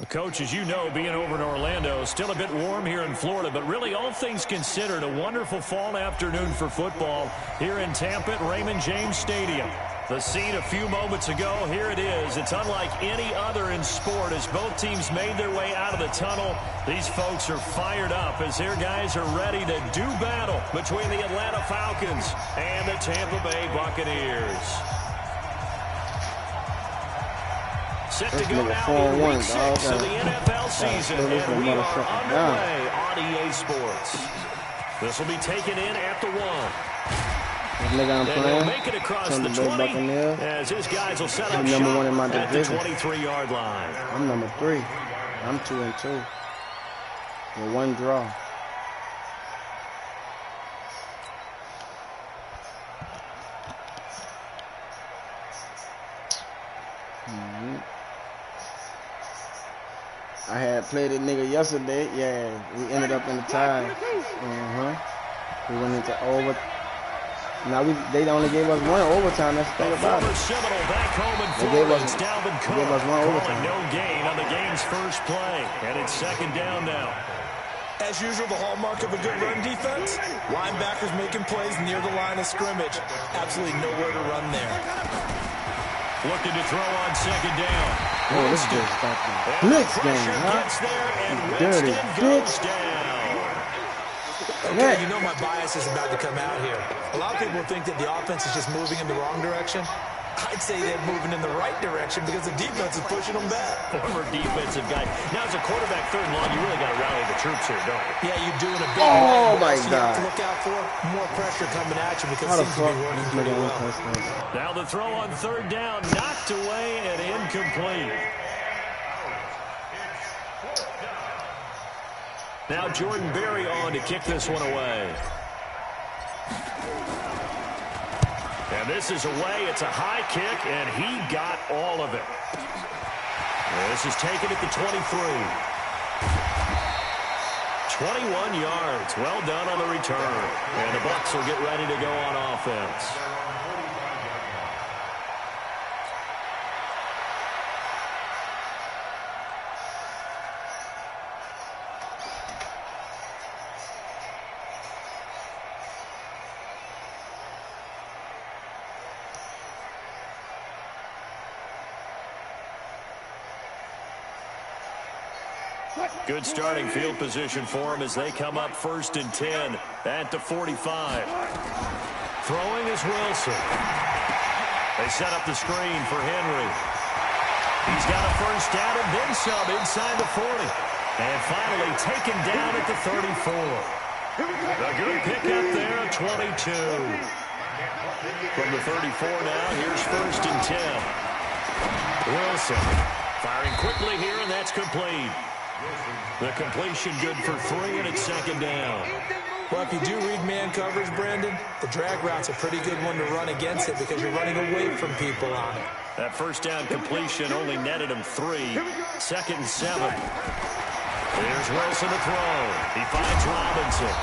Coach, as you know, being over in Orlando, still a bit warm here in Florida, but really all things considered, a wonderful fall afternoon for football here in Tampa at Raymond James Stadium. The scene a few moments ago, here it is. It's unlike any other in sport as both teams made their way out of the tunnel. These folks are fired up as their guys are ready to do battle between the Atlanta Falcons and the Tampa Bay Buccaneers. Set to go now in week 6 of the NFL season, and we are underway on EA Sports. This will be taken in at the 1. And he'll make it across the 20 as his guys will set up shop at the 23-yard line. I'm number 3. I'm 2-2. With 1 draw. I had played that nigga yesterday. Yeah, we ended up in the tie. We went into over. Now they only gave us 1 overtime. That's the thing about it. Back home in Florida, they gave us 1 overtime. No gain on the game's first play, and it's 2nd down now. As usual, the hallmark of a good run defense, linebackers making plays near the line of scrimmage. Absolutely nowhere to run there. Looking to throw on 2nd down. Oh, this is a blitz game, huh? Dirty bitch. Okay, you know my bias is about to come out here. A lot of people think that the offense is just moving in the wrong direction. I'd say they're moving in the right direction because the defense is pushing them back. Former defensive guy. Now, as a quarterback, 3rd and long, you really got to rally the troops here, don't you? Yeah, you're doing a big my so God. You have to look out for more pressure coming at you because it seems to be working pretty well. Now the throw on 3rd down, knocked away and incomplete. Now Jordan Berry on to kick this one away. And this is away. It's a high kick, and he got all of it. This is taken at the 23. 21 yards. Well done on the return. And the Bucs will get ready to go on offense. Good starting field position for them as they come up 1st and 10 at the 45. Throwing is Wilson. They set up the screen for Henry. He's got a 1st down and then some inside the 40. And finally taken down at the 34. A good pickup there at 22. From the 34 now, here's 1st and 10. Wilson firing quickly here, and that's complete. The completion good for 3, and it's 2nd down. Well, if you do read man coverage, Brandon, the drag route's a pretty good one to run against it because you're running away from people on it. That 1st down completion only netted him 3. 2nd and 7. Here's Wilson to throw. He finds Robinson.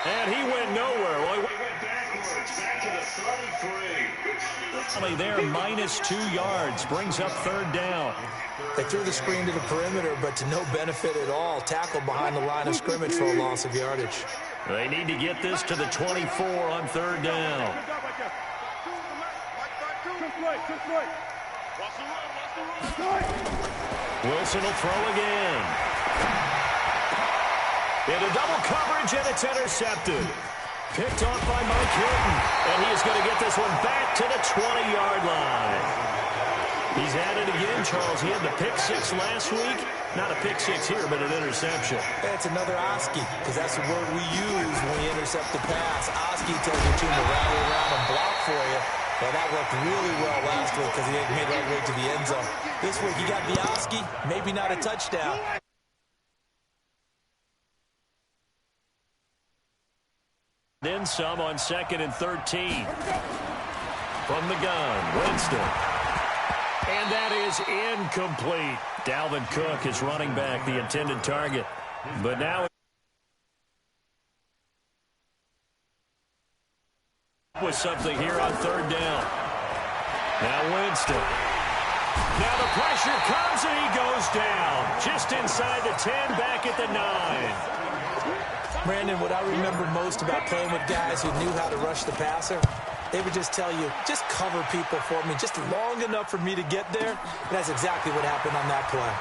And he went nowhere. Well, he went backwards, back to the 33. There, minus 2 yards. Brings up 3rd down. They threw the screen to the perimeter, but to no benefit at all. Tackled behind the line of scrimmage for a loss of yardage. They need to get this to the 24 on 3rd down. Wilson will throw again. Into double coverage, and it's intercepted. Picked off by Mike Hilton, and he is going to get this one back to the 20-yard line. He's at it again, Charles. He had the pick 6 last week. Not a pick 6 here, but an interception. That's another Oski, because that's the word we use when we intercept the pass. Oski tells your team to rally around and block for you. Well, that worked really well last week because he didn't make that way to the end zone. This week, he got the Oski, maybe not a touchdown. Then some on 2nd and 13. From the gun, Winston. And that is incomplete. Dalvin Cook is running back, the intended target. But now with something here on 3rd down. Now Winston. Now the pressure comes, and he goes down. Just inside the 10, back at the 9. Brandon, what I remember most about playing with guys who knew how to rush the passer, they would just tell you, just cover people for me, just long enough for me to get there. And that's exactly what happened on that play.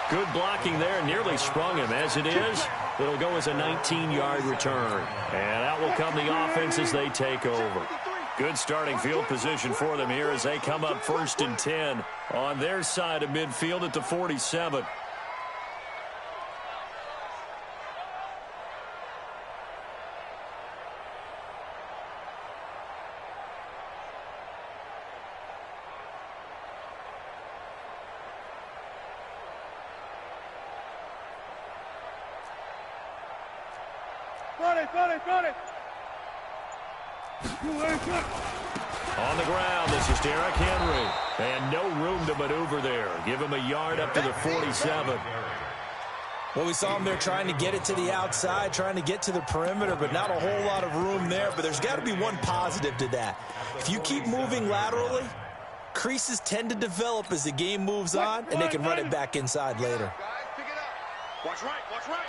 Good blocking there, nearly sprung him. As it is, it'll go as a 19-yard return. And out will come the offense as they take over. Good starting field position for them here as they come up 1st and 10 on their side of midfield at the 47. On the ground, this is Derrick Henry. And no room to maneuver there. Give him a yard up to the 47. Well, we saw him there trying to get it to the outside, trying to get to the perimeter, but not a whole lot of room there. But there's got to be one positive to that. If you keep moving laterally, creases tend to develop as the game moves on, and they can run it back inside later. Watch right, watch right.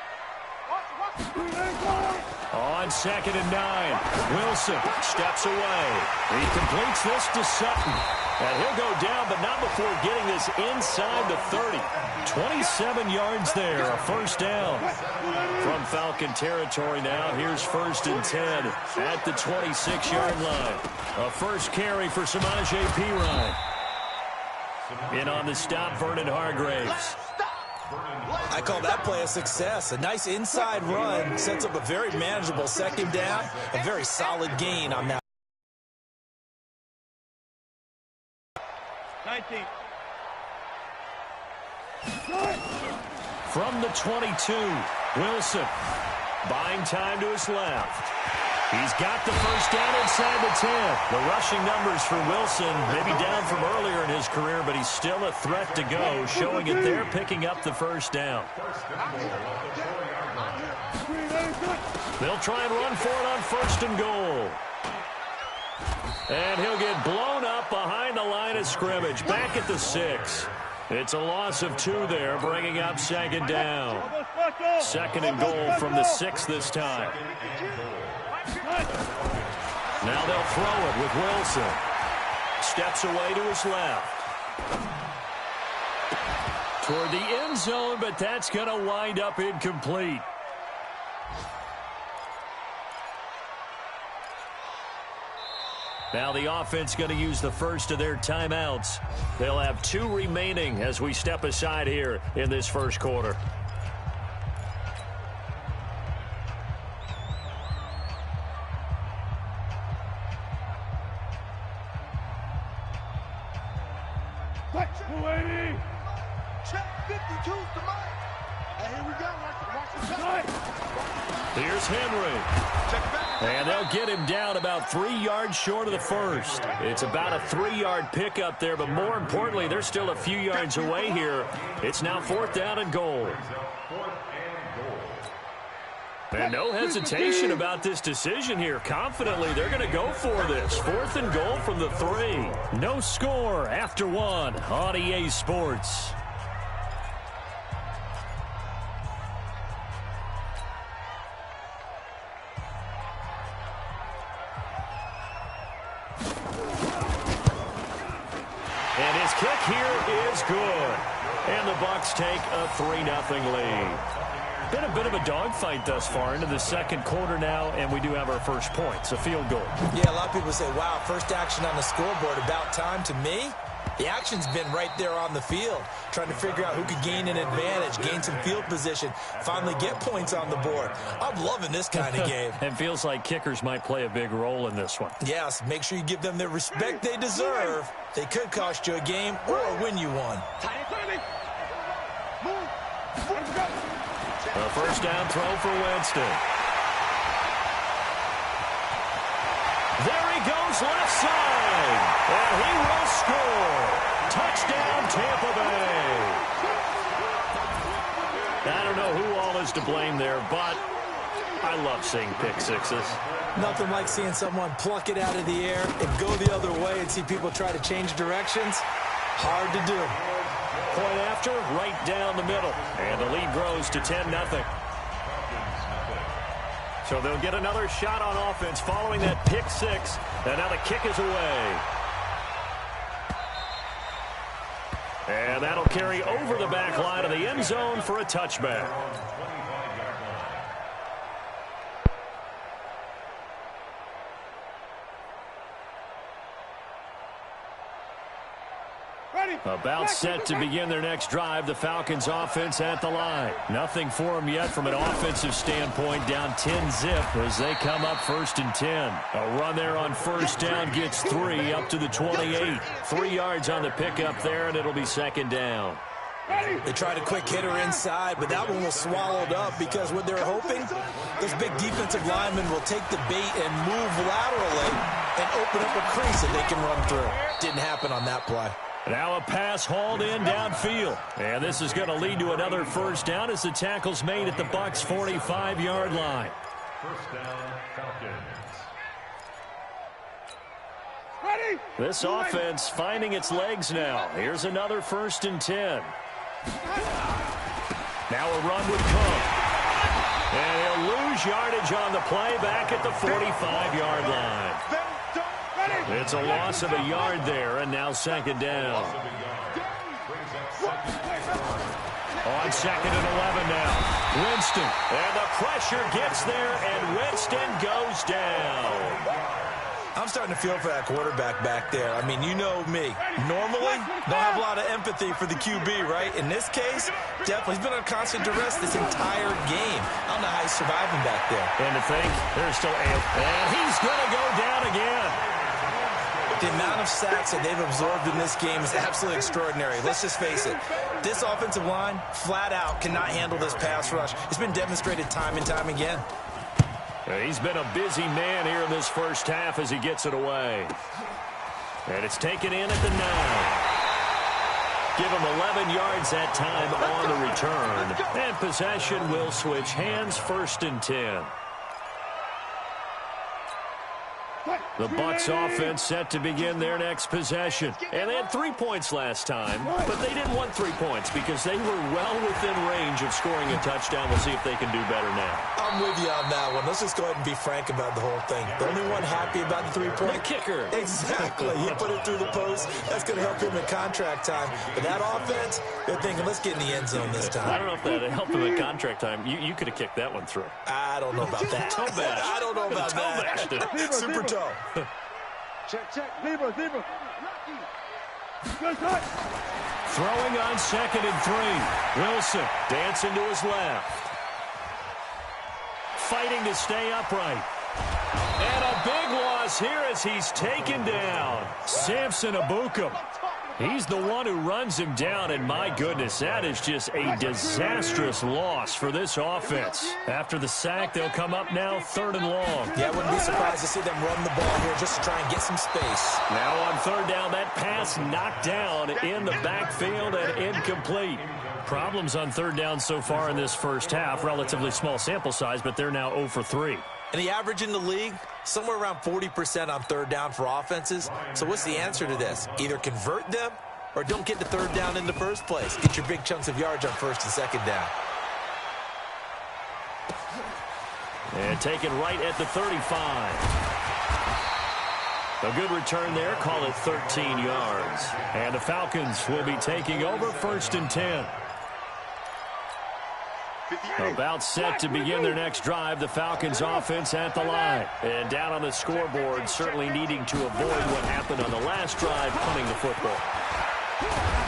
On 2nd and 9, Wilson steps away. He completes this to Sutton. And he'll go down, but not before getting this inside the 30. 27 yards there, a first down. From Falcon territory now, here's 1st and 10 at the 26-yard line. A first carry for Samaje Perine. In on the stop, Vernon Hargraves. I call that play a success. A nice inside run sets up a very manageable 2nd down, a very solid gain on that. 19. From the 22, Wilson buying time to his left. He's got the first down inside the 10. The rushing numbers for Wilson maybe down from earlier in his career, but he's still a threat to go, showing it there, picking up the first down. They'll try and run for it on 1st and goal. And he'll get blown up behind the line of scrimmage, back at the 6. It's a loss of 2 there, bringing up 2nd down. 2nd and goal from the 6 this time. Now they'll throw it with Wilson. Steps away to his left. Toward the end zone, but that's going to wind up incomplete. Now the offense going to use the first of their timeouts. They'll have 2 remaining as we step aside here in this first quarter. Here's Henry. And they'll get him down about 3 yards short of the first. It's about a 3-yard pickup there, but more importantly, they're still a few yards away here. It's now 4th down and goal. And no hesitation about this decision here. Confidently, they're going to go for this. 4th and goal from the 3. No score after 1 on EA Sports. And his kick here is good. And the Bucs take a 3-0 lead. Been a bit of a dogfight thus far into the second quarter now, and we do have our first points, a field goal. Yeah, a lot of people say, wow, first action on the scoreboard, about time. To me, the action's been right there on the field, trying to figure out who could gain an advantage, gain some field position, finally get points on the board. I'm loving this kind of game. It feels like kickers might play a big role in this one. Yes, make sure you give them the respect they deserve. They could cost you a game or win you one. A first down throw for Winston. There he goes left side. And he will score. Touchdown, Tampa Bay. I don't know who all is to blame there, but I love seeing pick sixes. Nothing like seeing someone pluck it out of the air and go the other way and see people try to change directions. Hard to do. Point after, right down the middle. And the lead grows to 10-0. So they'll get another shot on offense following that pick six. And now the kick is away. And that'll carry over the back line of the end zone for a touchback. About set to begin their next drive. The Falcons offense at the line. Nothing for them yet from an offensive standpoint. Down 10-zip as they come up 1st and 10. A run there on first down gets 3 up to the 28. 3 yards on the pickup there, and it'll be 2nd down. They tried a quick hitter inside, but that one was swallowed up because what they're hoping, those big defensive linemen will take the bait and move laterally and open up a crease that they can run through. Didn't happen on that play. Now a pass hauled in downfield. And this is going to lead to another first down as the tackle's made at the Bucs' 45-yard line. First down, Falcons. This offense finding its legs now. Here's another 1st and 10. Now a run with Cook. And he'll lose yardage on the play back at the 45-yard line. It's a loss of a yard there, and now 2nd down. On 2nd and 11 now. Winston. And the pressure gets there, and Winston goes down. I'm starting to feel for that quarterback back there. I mean, you know me. Normally, don't have a lot of empathy for the QB, right? In this case, definitely. He's been on constant duress this entire game. I don't know how he's surviving back there. And to think, there's still and he's going to go down again. The amount of sacks that they've absorbed in this game is absolutely extraordinary. Let's just face it. This offensive line, flat out, cannot handle this pass rush. It's been demonstrated time and time again. He's been a busy man here in this first half as he gets it away. And it's taken in at the 9. Give him 11 yards that time on the return. And possession will switch hands, 1st and 10. The Bucs offense set to begin their next possession. And they had 3 points last time, but they didn't want 3 points because they were well within range of scoring a touchdown. We'll see if they can do better now. I'm with you on that one. Let's just go ahead and be frank about the whole thing. The only one happy about the 3-point. The kicker. Exactly. He put it through the post. That's going to help him in contract time. But that offense, they're thinking, let's get in the end zone this time. I don't know if that helped him in contract time. You could have kicked that one through. I don't know about that. Toe bash. I don't know about Toe bashed it. that. Super toe. Check. Zebra. Good touch. Throwing on 2nd and 3. Wilson dancing to his left. Fighting to stay upright. And a big loss here as he's taken down. Samson Abukum. He's the one who runs him down, and my goodness, that is just a disastrous loss for this offense. After the sack, they'll come up now 3rd and long. Yeah, I wouldn't be surprised to see them run the ball here just to try and get some space. Now on 3rd down, that pass knocked down in the backfield and incomplete. Problems on 3rd down so far in this first half. Relatively small sample size, but they're now 0 for 3. And the average in the league, somewhere around 40% on 3rd down for offenses. So what's the answer to this? Either convert them or don't get to 3rd down in the first place. Get your big chunks of yards on 1st and 2nd down. And taken right at the 35. A good return there. Call it 13 yards. And the Falcons will be taking over 1st and 10. About set to begin their next drive. The Falcons offense at the line. And down on the scoreboard, certainly needing to avoid what happened on the last drive, punting the football.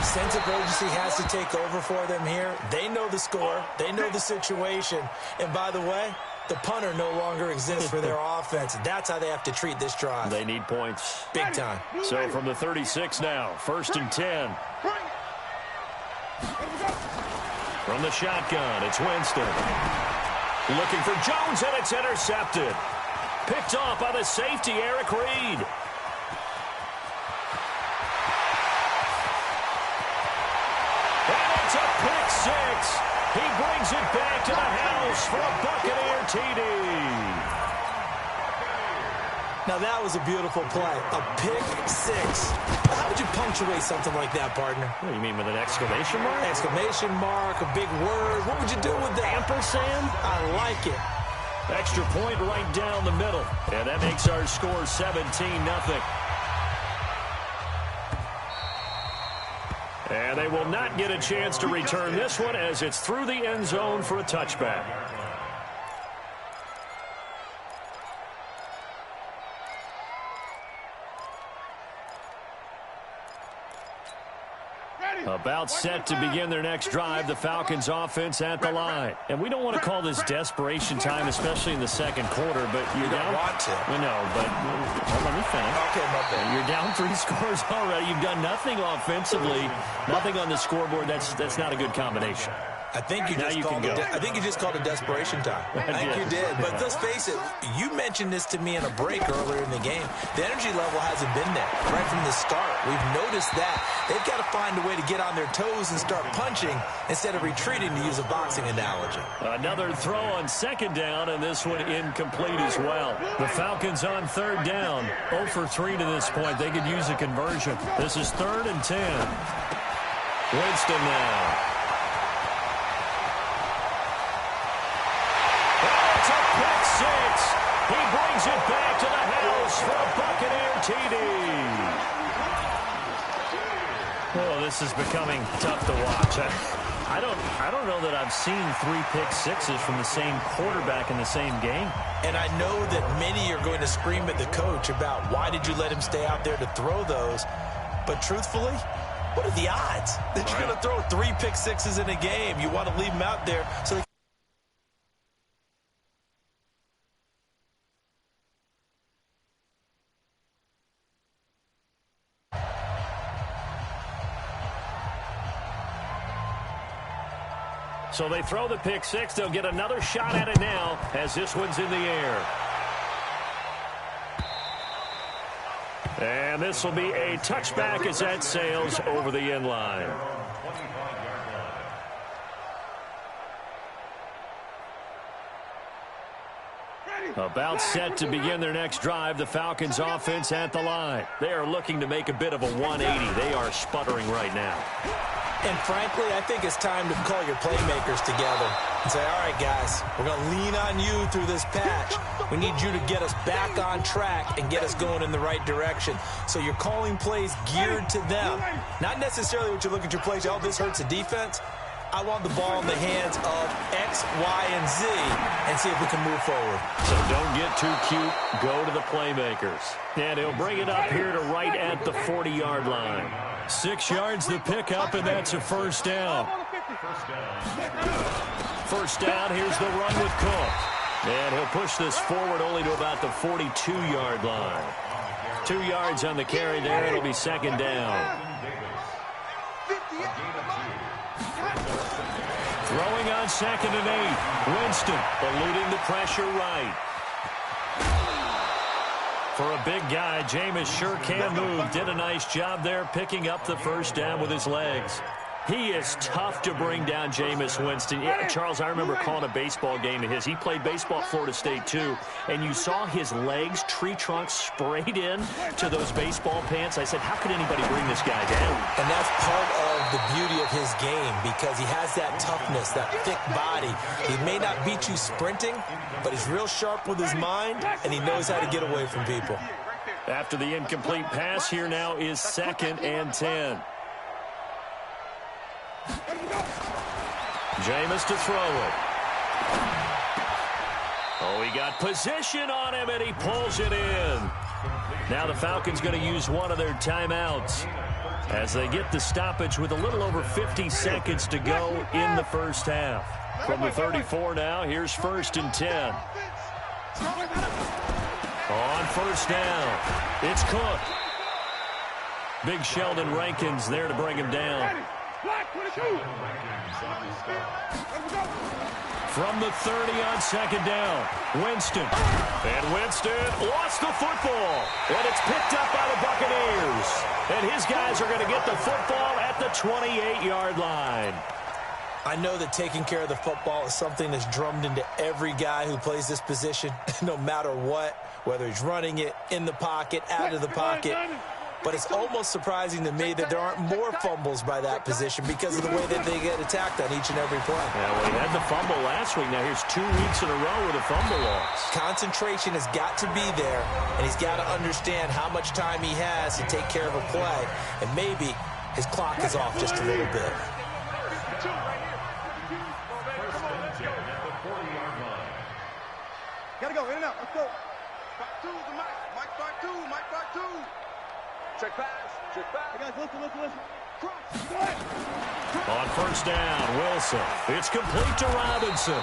Sense of urgency has to take over for them here. They know the score. They know the situation. And by the way, the punter no longer exists for their offense. That's how they have to treat this drive. They need points. Big time. So from the 36 now, 1st and 10. From the shotgun, it's Winston. Looking for Jones, and it's intercepted. Picked off by the safety, Eric Reed. And it's a pick six. He brings it back to the house for a Buccaneer TD. Now, that was a beautiful play. A pick six. How would you punctuate something like that, partner? What do you mean, with an exclamation mark? Exclamation mark, a big word. What would you do with that? Ampersand? I like it. Extra point right down the middle. And that makes our score 17-0. And they will not get a chance to return this one as it's through the end zone for a touchback. About set to begin their next drive, the Falcons offense at the line. And we don't want to call this desperation time, especially in the second quarter, but you're down. Don't want to. We know, but let me finish. Okay, my bad. You're down 3 scores already. You've done nothing offensively, nothing on the scoreboard. That's not a good combination. I think you just called it desperation time. I think you did. But let's face it, you mentioned this to me in a break earlier in the game. The energy level hasn't been there right from the start. We've noticed that. They've got to find a way to get on their toes and start punching instead of retreating, to use a boxing analogy. Another throw on second down, and this one incomplete as well. The Falcons on third down. 0 for 3 to this point. They could use a conversion. This is 3rd and 10. Winston now. He brings it back to the house for a Buccaneer TD. Oh, this is becoming tough to watch. I don't know that I've seen 3 pick sixes from the same quarterback in the same game. And I know that many are going to scream at the coach about why did you let him stay out there to throw those. But truthfully, what are the odds that you're going to throw 3 pick sixes in a game? You want to leave him out there so they So they throw the pick six. They'll get another shot at it now as this one's in the air. And this will be a touchback as that sails over the end line. About set to begin their next drive, the Falcons offense at the line. They are looking to make a bit of a 180. They are sputtering right now. And frankly, I think it's time to call your playmakers together and say, all right, guys, we're going to lean on you through this patch. We need you to get us back on track and get us going in the right direction. So you're calling plays geared to them. Not necessarily what you look at your plays, oh, this hurts the defense. I want the ball in the hands of X, Y, and Z and see if we can move forward. So don't get too cute. Go to the playmakers. And he'll bring it up here to right at the 40-yard line. 6 yards the pickup, and that's a first down. First down, here's the run with Cook. And he'll push this forward only to about the 42-yard line. 2 yards on the carry there. It'll be second down. Throwing on 2nd and 8. Winston eluding the pressure right. For a big guy, Jameis sure can move. Did a nice job there picking up the first down with his legs. He is tough to bring down, Jameis Winston. Yeah, Charles, I remember calling a baseball game of his. He played baseball at Florida State, too. And you saw his legs, tree trunks sprayed in to those baseball pants. I said, how could anybody bring this guy down? And that's part of the beauty of his game because he has that toughness, that thick body. He may not beat you sprinting, but he's real sharp with his mind, and he knows how to get away from people. After the incomplete pass, here now is 2nd and 10. Jameis to throw it. Oh, he got position on him, and he pulls it in. Now the Falcons going to use one of their timeouts as they get the stoppage with a little over 50 seconds to go in the first half. From the 34 now, here's 1st and 10. On first down, it's Cook. Big Sheldon Rankins there to bring him down. From the 30 on 2nd down, Winston. And Winston lost the football. And it's picked up by the Buccaneers. And his guys are going to get the football at the 28-yard line. I know that taking care of the football is something that's drummed into every guy who plays this position, no matter what, whether he's running it, in the pocket, out of the pocket. But it's almost surprising to me that there aren't more fumbles by that position because of the way that they get attacked on each and every play. Yeah, well, he had the fumble last week. Now here's 2 weeks in a row with a fumble loss. Concentration has got to be there, and he's got to understand how much time he has to take care of a play. And maybe his clock is off just a little bit. Gotta go, in and out, let's go. Back two to Mike. Mike back two, Mike back two. Check pass, check back. Hey guys, listen. Cross. On first down, Wilson. It's complete to Robinson.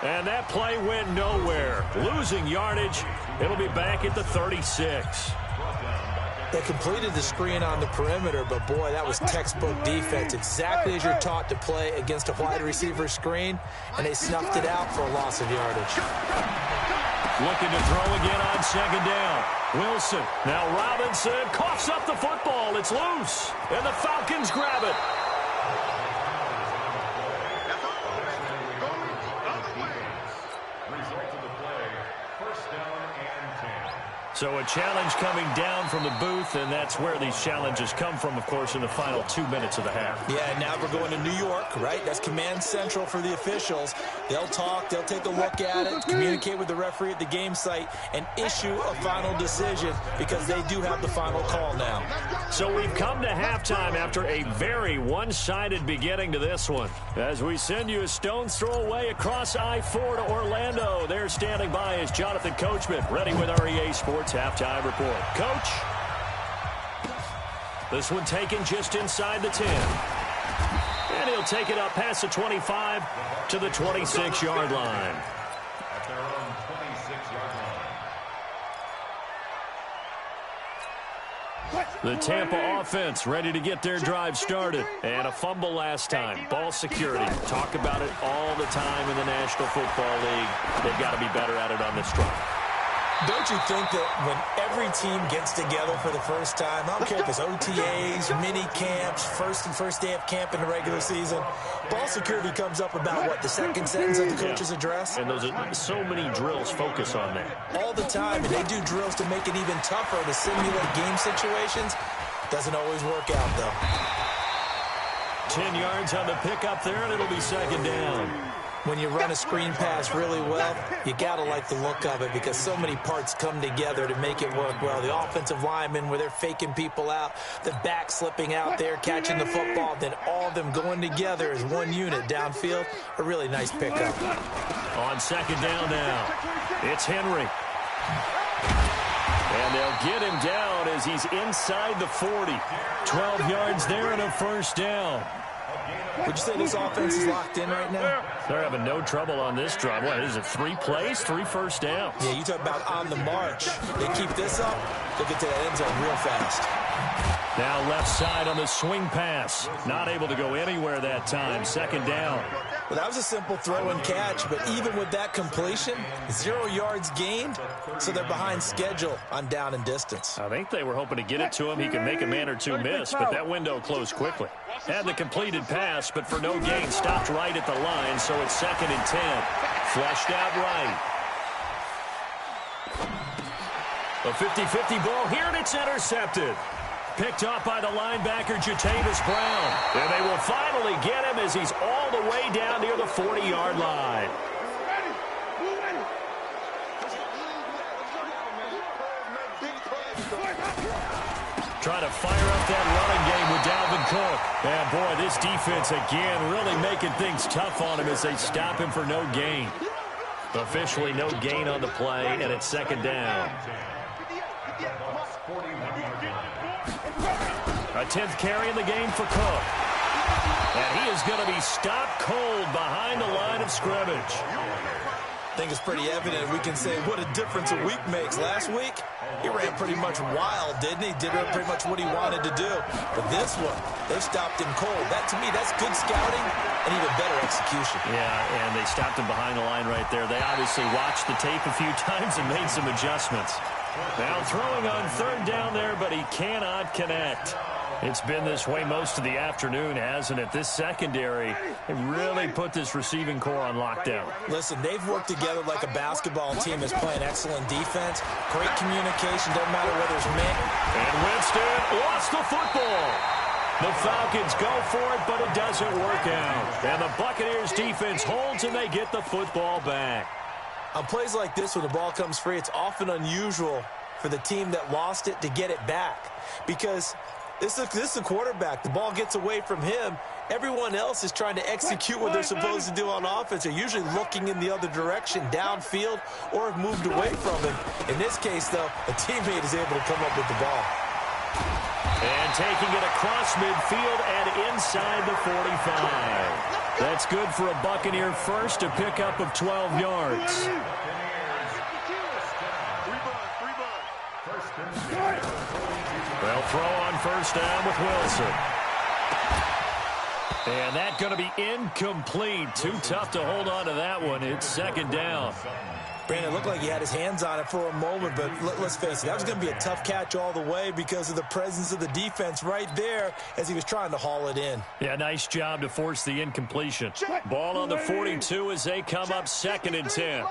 And that play went nowhere. Losing yardage. It'll be back at the 36. They completed the screen on the perimeter, but boy, that was textbook defense. Exactly as you're taught to play against a wide receiver screen, and they snuffed it out for a loss of yardage. Looking to throw again on second down. Wilson. Now Robinson coughs up the football. It's loose. And the Falcons grab it. So a challenge coming down from the booth, and that's where these challenges come from, of course, in the final 2 minutes of the half. Yeah, now we're going to New York, right? That's command central for the officials. They'll talk, they'll take a look at it, communicate with the referee at the game site, and issue a final decision because they do have the final call now. So we've come to halftime after a very one-sided beginning to this one. As we send you a stone's throw away across I-4 to Orlando, there standing by is Jonathan Coachman, ready with our EA Sports halftime report. Coach, this one taken just inside the 10. And he'll take it up past the 25 to the 26-yard line. At their own 26-yard line. The Tampa offense ready to get their drive started. And a fumble last time. Ball security. Talk about it all the time in the National Football League. They've got to be better at it on this drive. Don't you think that when every team gets together for the first time, I don't care if it's OTAs, mini camps, first day of camp in the regular season, ball security comes up about, what, the second sentence of the coach's address? And those are so many drills focus on that. All the time, and they do drills to make it even tougher to simulate game situations. Doesn't always work out, though. 10 yards on the pickup there, and it'll be second down. When you run a screen pass really well, you got to like the look of it because so many parts come together to make it work well. The offensive linemen, where they're faking people out, the back slipping out there, catching the football, then all of them going together as one unit downfield. A really nice pickup. On second down now, it's Henry. And they'll get him down as he's inside the 40. 12 yards there and a first down. Would you say this offense is locked in right now? They're having no trouble on this drive. What is it, 3 plays, 3 first downs? Yeah, you talk about on the march. They keep this up, they'll get to that end zone real fast. Now left side on the swing pass. Not able to go anywhere that time. Second down. Well, that was a simple throw and catch, but even with that completion, 0 yards gained, so they're behind schedule on down and distance. I think they were hoping to get it to him. He could make a man or two miss, but that window closed quickly. Had the completed pass, but for no gain, stopped right at the line, so it's second and 10. Flushed out right. A 50-50 ball here, and it's intercepted. Picked up by the linebacker, Jatavis Brown. And they will finally get him as he's all the way down near the 40-yard line. Trying to fire up that running game with Dalvin Cook. And, boy, this defense, again, really making things tough on him as they stop him for no gain. Officially no gain on the play, and it's second down. A 10th carry in the game for Cook. And he is going to be stopped cold behind the line of scrimmage. I think it's pretty evident. We can say what a difference a week makes. Last week, he ran pretty much wild, didn't he? Did pretty much what he wanted to do. But this one, they stopped him cold. That, to me, that's good scouting and even better execution. Yeah, and they stopped him behind the line right there. They obviously watched the tape a few times and made some adjustments. Now throwing on third down there, but he cannot connect. It's been this way most of the afternoon, hasn't it? This secondary, they really put this receiving core on lockdown. Listen, they've worked together like a basketball team that's playing excellent defense. Great communication, doesn't matter whether it's man. And Winston lost the football. The Falcons go for it, but it doesn't work out. And the Buccaneers defense holds, and they get the football back. On plays like this, when the ball comes free, it's often unusual for the team that lost it to get it back. Because this is the quarterback. The ball gets away from him. Everyone else is trying to execute what they're supposed to do on offense. They're usually looking in the other direction, downfield, or have moved away from him. In this case, though, a teammate is able to come up with the ball. And taking it across midfield and inside the 45. That's good for a Buccaneer first, a pickup of 12 yards. They'll throw on first down with Wilson. And that's going to be incomplete. Too tough to hold on to that one. It's second down. Brandon, it looked like he had his hands on it for a moment, but let's face it, that was going to be a tough catch all the way because of the presence of the defense right there as he was trying to haul it in. Yeah, nice job to force the incompletion. Ball on the 42 as they come up 2nd and 10.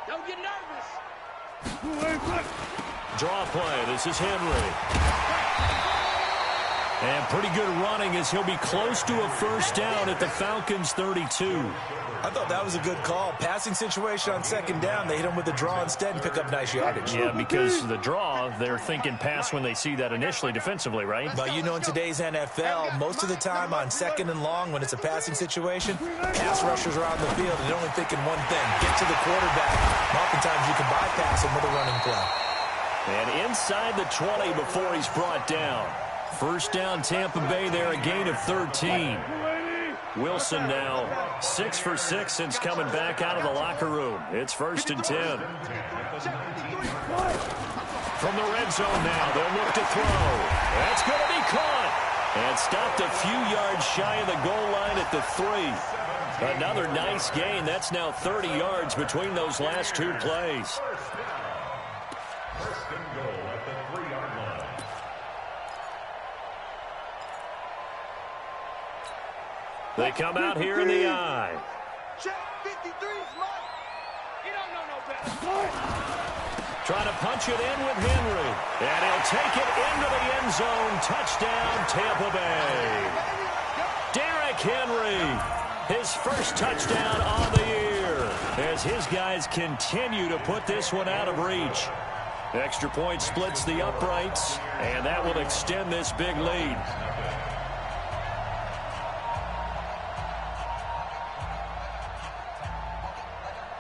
Don't get nervous. Draw play. This is Henry. And pretty good running as he'll be close to a first down at the Falcons' 32. I thought that was a good call. Passing situation on second down. They hit him with the draw instead and pick up nice yardage. Yeah, because the draw, they're thinking pass when they see that initially defensively, right? But you know, in today's NFL, most of the time on second and long, when it's a passing situation, pass rushers are on the field and they're only thinking one thing, get to the quarterback. And oftentimes you can bypass him with a running play. And inside the 20 before he's brought down. First down, Tampa Bay there, a gain of 13. Wilson now 6 for 6 since coming back out of the locker room. It's 1st and 10. From the red zone now, they'll look to throw. That's going to be caught. And stopped a few yards shy of the goal line at the 3. Another nice gain. That's now 30 yards between those last two plays. They come out here in the eye. Check 53's Mike. He don't know no better. Trying to punch it in with Henry. And he'll take it into the end zone. Touchdown, Tampa Bay. Derrick Henry, his first touchdown on the year as his guys continue to put this one out of reach. Extra point splits the uprights, and that will extend this big lead.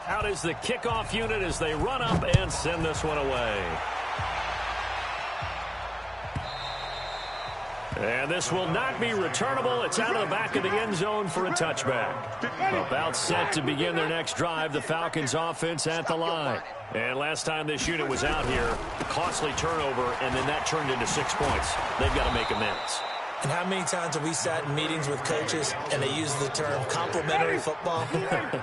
Out is the kickoff unit as they run up and send this one away. And this will not be returnable. It's out of the back of the end zone for a touchback. About set to begin their next drive, the Falcons offense at the line. And last time this unit was out here, costly turnover, and then that turned into 6 points. They've got to make amends. And how many times have we sat in meetings with coaches and they use the term complementary football?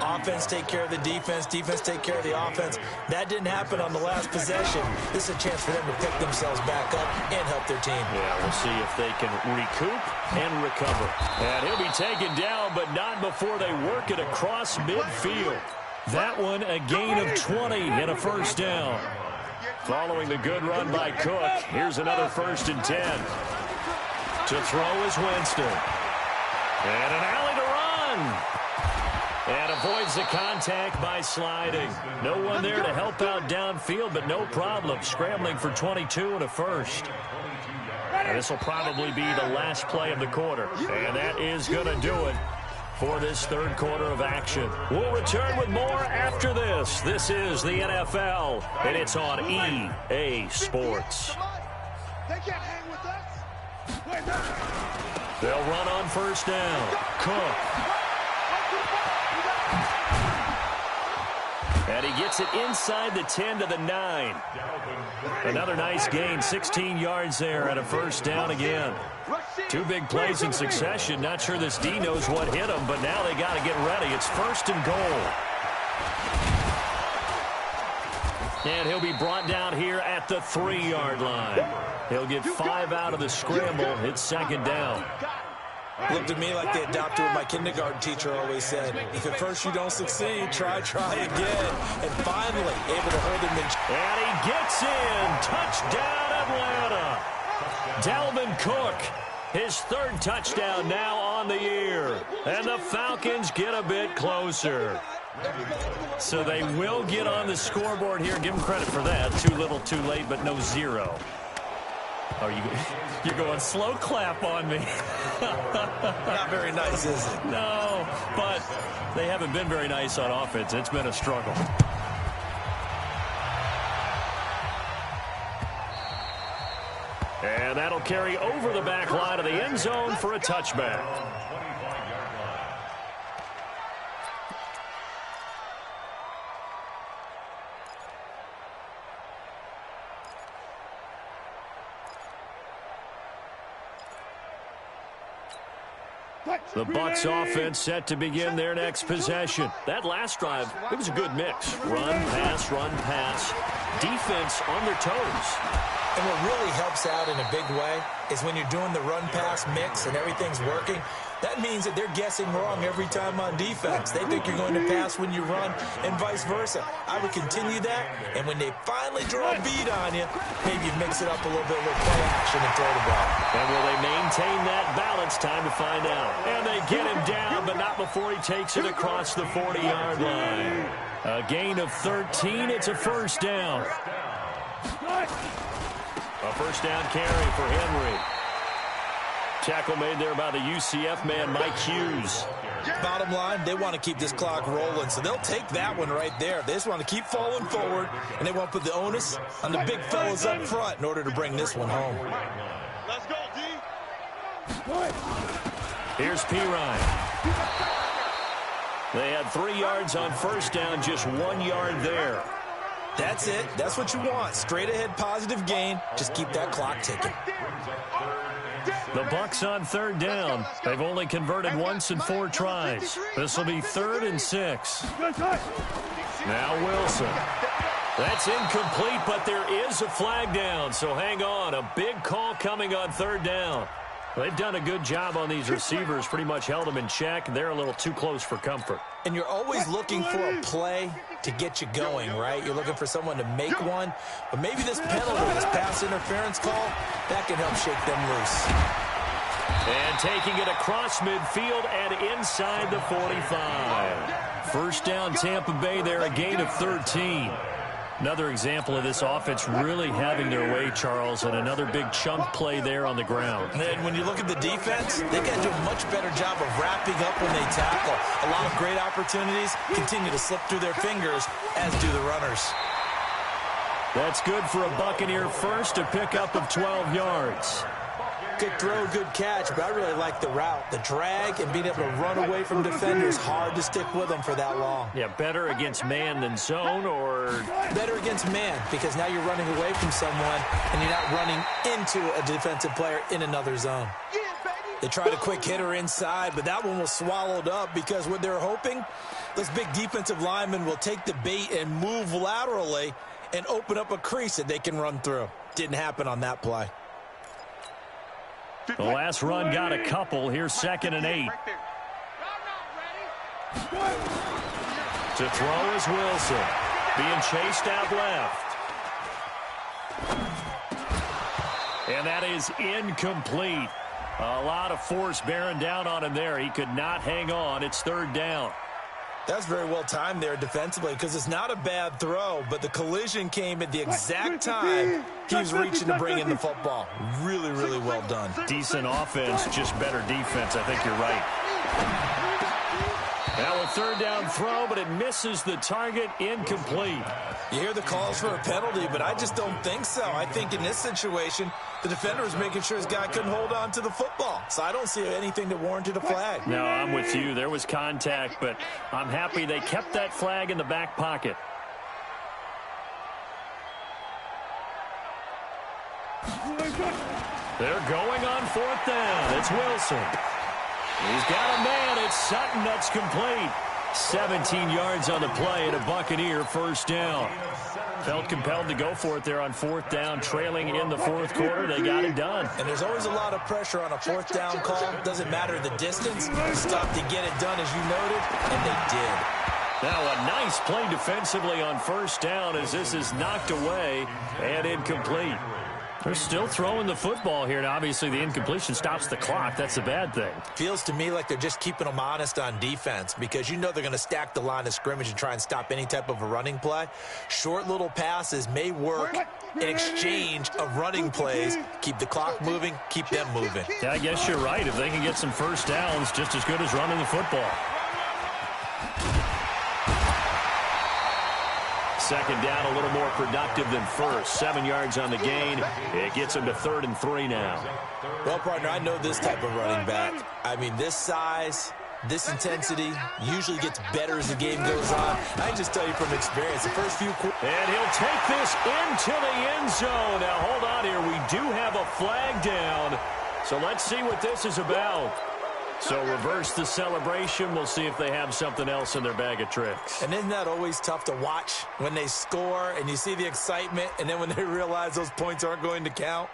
Offense take care of the defense, defense take care of the offense. That didn't happen on the last possession. This is a chance for them to pick themselves back up and help their team. Yeah, we'll see if they can recoup and recover. And he'll be taken down, but not before they work it across midfield. That one a gain of 20 and a first down. Following the good run by Cook, here's another 1st and 10. To throw is Winston. And an alley to run. And avoids the contact by sliding. No one there to help out downfield, but no problem. Scrambling for 22 and a first. And this will probably be the last play of the quarter. And that is going to do it for this third quarter of action. We'll return with more after this. This is the NFL, and it's on EA Sports. They can't hang with us. They'll run on first down. Cook. And he gets it inside the 10 to the 9. Another nice gain, 16 yards there and a first down again. 2 big plays in succession. Not sure this D knows what hit him, but now they got to get ready. It's 1st and goal. And he'll be brought down here at the 3-yard line. He'll get 5 out of the scramble. It's second down. Looked to me like they adopted what my kindergarten teacher always said. If at first you don't succeed, try again. And finally, able to hold him in. And he gets in. Touchdown, Atlanta. Dalvin Cook, his 3rd touchdown now on the year. And the Falcons get a bit closer. So they will get on the scoreboard here. Give them credit for that. Too little, too late, but no 0. Oh, you're going slow clap on me. Not very nice, is it? No, but they haven't been very nice on offense. It's been a struggle. And that'll carry over the back line of the end zone for a touchback. The Bucs offense set to begin their next possession. That last drive, it was a good mix. Run, pass. Defense on their toes. And what really helps out in a big way is when you're doing the run-pass mix and everything's working, that means that they're guessing wrong every time on defense. They think you're going to pass when you run and vice versa. I would continue that, and when they finally draw a beat on you, maybe you mix it up a little bit with play action and throw the ball. And will they maintain that balance? Time to find out. And they get him down, but not before he takes it across the 40-yard line. A gain of 13. It's a first down. A first down carry for Henry. Tackle made there by the UCF man, Mike Hughes. Bottom line, they want to keep this clock rolling, so they'll take that one right there. They just want to keep falling forward, and they want to put the onus on the big fellas up front in order to bring this one home. Let's go, D. Here's Pirine. They had 3 yards on first down, just 1 yard there. That's it. That's what you want. Straight ahead, positive gain. Just keep that clock ticking. The Bucs on 3rd down. They've only converted once in 4 tries. This will be 3rd and 6. Now Wilson. That's incomplete, but there is a flag down, so hang on. A big call coming on 3rd down. They've done a good job on these receivers, pretty much held them in check. They're a little too close for comfort. And you're always looking for a play to get you going, right? You're looking for someone to make one. But maybe this penalty, this pass interference call, that can help shake them loose. And taking it across midfield and inside the 45. First down, Tampa Bay there, a gain of 13. Another example of this offense really having their way, Charles, and another big chunk play there on the ground. And when you look at the defense, they got to do a much better job of wrapping up when they tackle. A lot of great opportunities continue to slip through their fingers, as do the runners. That's good for a Buccaneer first, a pickup of 12 yards. Good throw, good catch, but I really like the route. The drag and being able to run away from defenders, hard to stick with them for that long. Yeah, better against man than zone, or? Better against man, because now you're running away from someone and you're not running into a defensive player in another zone. They tried a quick hitter inside, but that one was swallowed up because what they're hoping, this big defensive lineman will take the bait and move laterally and open up a crease that they can run through. Didn't happen on that play. The last run got a couple. Here's 2nd and 8. To throw is Wilson. Being chased out left. And that is incomplete. A lot of force bearing down on him there. He could not hang on. It's 3rd down. That's very well timed there defensively because it's not a bad throw, but the collision came at the exact time he was reaching to bring in the football. Really, really well done. Decent offense, just better defense. I think you're right. Now a 3rd down throw, but it misses the target. Incomplete. You hear the calls for a penalty, but I just don't think so. I think in this situation, the defender was making sure his guy couldn't hold on to the football. So I don't see anything that warranted a flag. No, I'm with you. There was contact, but I'm happy they kept that flag in the back pocket. They're going on 4th down. It's Wilson. He's got a man. It's Sutton. That's complete. 17 yards on the play and a Buccaneer first down. Felt compelled to go for it there on fourth down, trailing in the fourth quarter. They got it done. And there's always a lot of pressure on a fourth down call. Doesn't matter the distance. Stop to get it done, as you noted, and they did. Now a nice play defensively on first down as this is knocked away and incomplete. They're still throwing the football here, and obviously the incompletion stops the clock. That's a bad thing. Feels to me like they're just keeping them honest on defense because you know they're going to stack the line of scrimmage and try and stop any type of a running play. Short little passes may work in exchange of running plays. Keep the clock moving, keep them moving. Yeah, I guess you're right. If they can get some first downs, just as good as running the football. Second down, a little more productive than first. 7 yards on the gain. It gets him to 3rd and 3 now. Well, partner, I know this type of running back. I mean, this size, this intensity usually gets better as the game goes on. I can just tell you from experience, the first few quarters. And he'll take this into the end zone. Now, hold on here. We do have a flag down. So let's see what this is about. So reverse the celebration. We'll see if they have something else in their bag of tricks. And isn't that always tough to watch when they score and you see the excitement and then when they realize those points aren't going to count?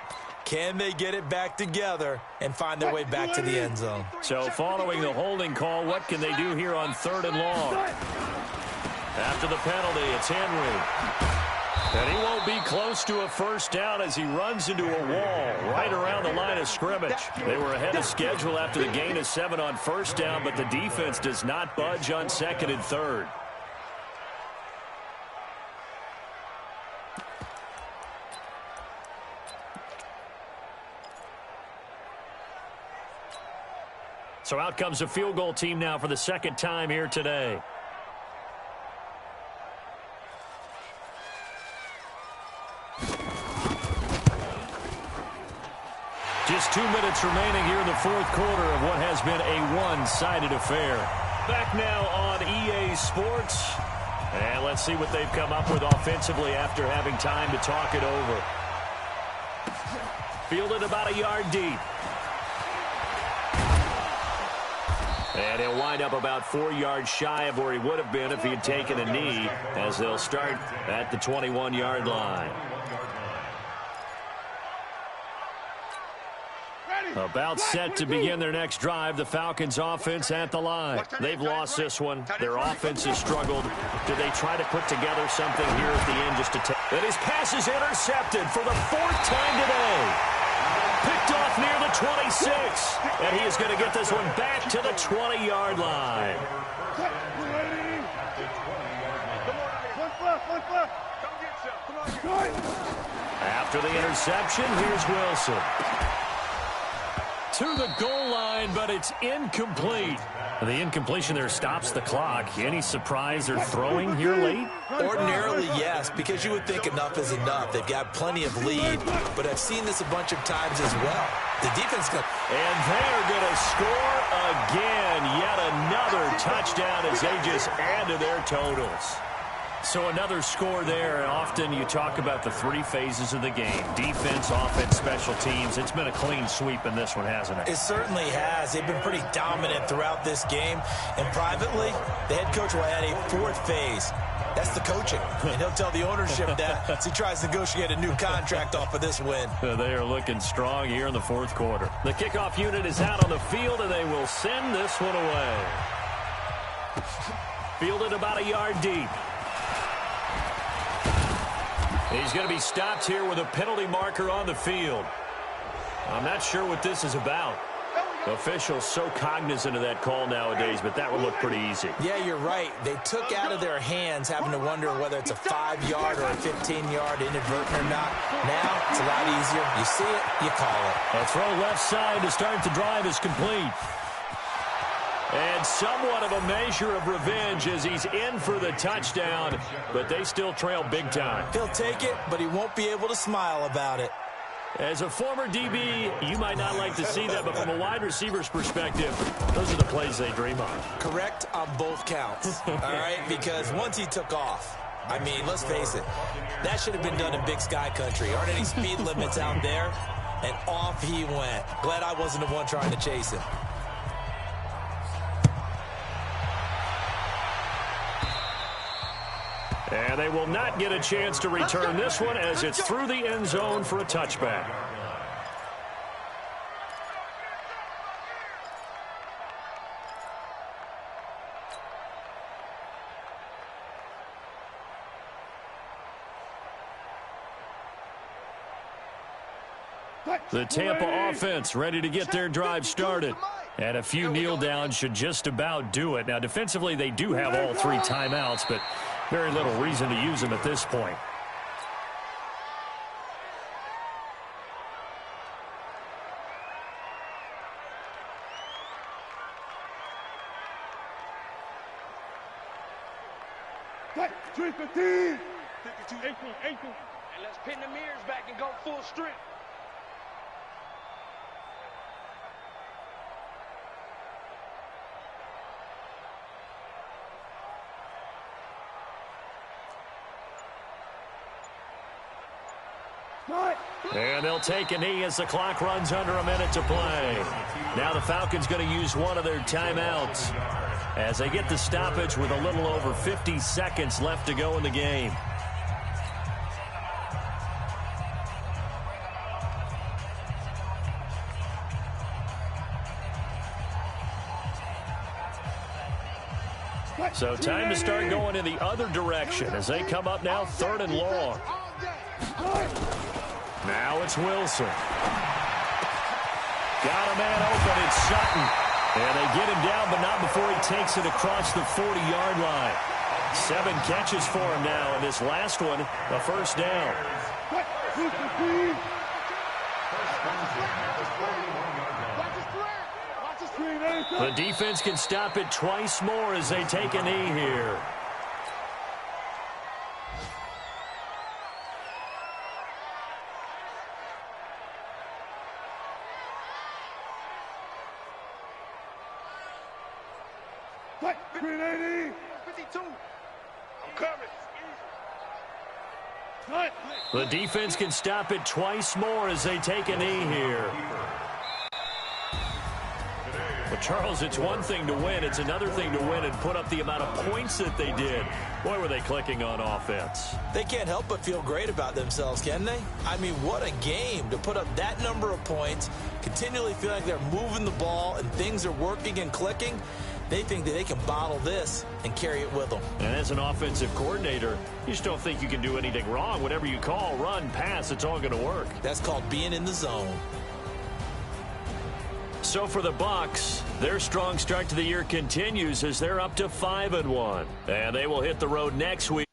Can they get it back together and find their way back to the end zone? So following the holding call, what can they do here on 3rd and long? After the penalty, it's Henry. And he won't be close to a first down as he runs into a wall right around the line of scrimmage. They were ahead of schedule after the gain of 7 on first down, but the defense does not budge on 2nd and 3rd. So out comes a field goal team now for the second time here today. Just 2 minutes remaining here in the fourth quarter of what has been a one-sided affair. Back now on EA Sports. And let's see what they've come up with offensively after having time to talk it over. Fielded about a yard deep. And he'll wind up about 4 yards shy of where he would have been if he had taken a knee, as they'll start at the 21-yard line. About set to begin their next drive. The Falcons offense at the line. They've lost this one. Their offense has struggled. Do they try to put together something here at the end just to take? And his pass is intercepted for the 4th time today. Picked off near the 26. And he is going to get this one back to the 20-yard line. After the interception, here's Wilson. To the goal line, but it's incomplete. The incompletion there stops the clock. Any surprise they're throwing here late? Ordinarily, yes, because you would think enough is enough. They've got plenty of lead, but I've seen this a bunch of times as well. The defense comes. And they are going to score again. Yet another touchdown as they just add to their totals. So another score there, and often you talk about the 3 phases of the game. Defense, offense, special teams. It's been a clean sweep in this one, hasn't it? It certainly has. They've been pretty dominant throughout this game. And privately, the head coach will add a 4th phase. That's the coaching. And he'll tell the ownership that as he tries to negotiate a new contract off of this win. They are looking strong here in the fourth quarter. The kickoff unit is out on the field, and they will send this one away. Fielded about a yard deep. He's going to be stopped here with a penalty marker on the field. I'm not sure what this is about. Officials so cognizant of that call nowadays, but that would look pretty easy. Yeah, you're right. They took out of their hands having to wonder whether it's a 5-yard or a 15-yard inadvertent or not. Now, it's a lot easier. You see it, you call it. A throw left side to start the drive is complete. And somewhat of a measure of revenge as he's in for the touchdown, but they still trail big time. He'll take it, but he won't be able to smile about it. As a former DB, you might not like to see that, but from a wide receiver's perspective, those are the plays they dream of. Correct on both counts, all right? Because once he took off, I mean, let's face it, that should have been done in Big Sky Country. Aren't any speed limits out there? And off he went. Glad I wasn't the one trying to chase him. And And they will not get a chance to return this one as it's through the end zone for a touchback. The Tampa offense ready to get their drive started. And a few kneel downs should just about do it. Now, defensively, they do have all 3 timeouts, but very little reason to use them at this point. And let's pin the mirrors back and go full strength. And they'll take a knee as the clock runs under a minute to play. Now the Falcons going to use one of their timeouts as they get the stoppage with a little over 50 seconds left to go in the game. So time to start going in the other direction as they come up now 3rd and long. Now it's Wilson. Got a man open. It's Sutton. And they get him down, but not before he takes it across the 40-yard line. 7 catches for him now, and this last one, a first down. The defense can stop it twice more as they take a knee here. The defense can stop it twice more as they take a knee here. But, Charles, it's one thing to win. It's another thing to win and put up the amount of points that they did. Boy, were they clicking on offense. They can't help but feel great about themselves, can they? I mean, what a game to put up that number of points, continually feel like they're moving the ball and things are working and clicking. They think that they can bottle this and carry it with them. And as an offensive coordinator, you just don't think you can do anything wrong. Whatever you call, run, pass, it's all going to work. That's called being in the zone. So for the Bucs, their strong start to the year continues as they're up to 5-1. And they will hit the road next week.